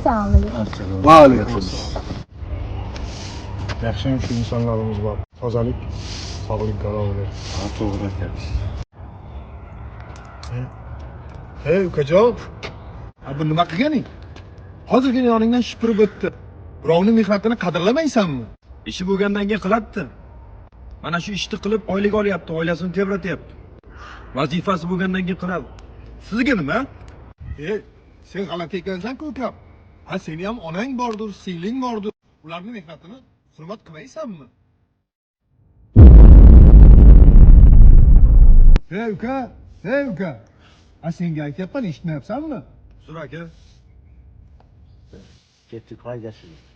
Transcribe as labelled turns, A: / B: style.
A: Assalomu alaykum.
B: Assalomu
C: Va alaykum assalom.
B: Yaxshiyam shu insonlarimiz bor. Tozalik, sog'lik garovida.
C: Ha, to'g'ri aytyapsiz.
B: Hey, ukajon. Bu nima qilganing? Hozirgina yoningdan shipirib o'tdi. Birovning mehnatini qadrlamaysanmi?
D: Ishi bo'lgandan keyin qiladi. Mana shu ishni qilib oylik olyapti, oilasini tebratyapti. Vazifasi bo'lgandan keyin qiladi. Sizga nima?
B: Sen g'alati ekansan-ku ukam. Ha, seni ham onang bordir, singling bordir. Ularning mehnatini hurmat qilmaysanmi? Hey uka. Senga aytyapman, eshitmayapsanmi?
D: Sur aka.
C: Ketdik, qo'ydasiz.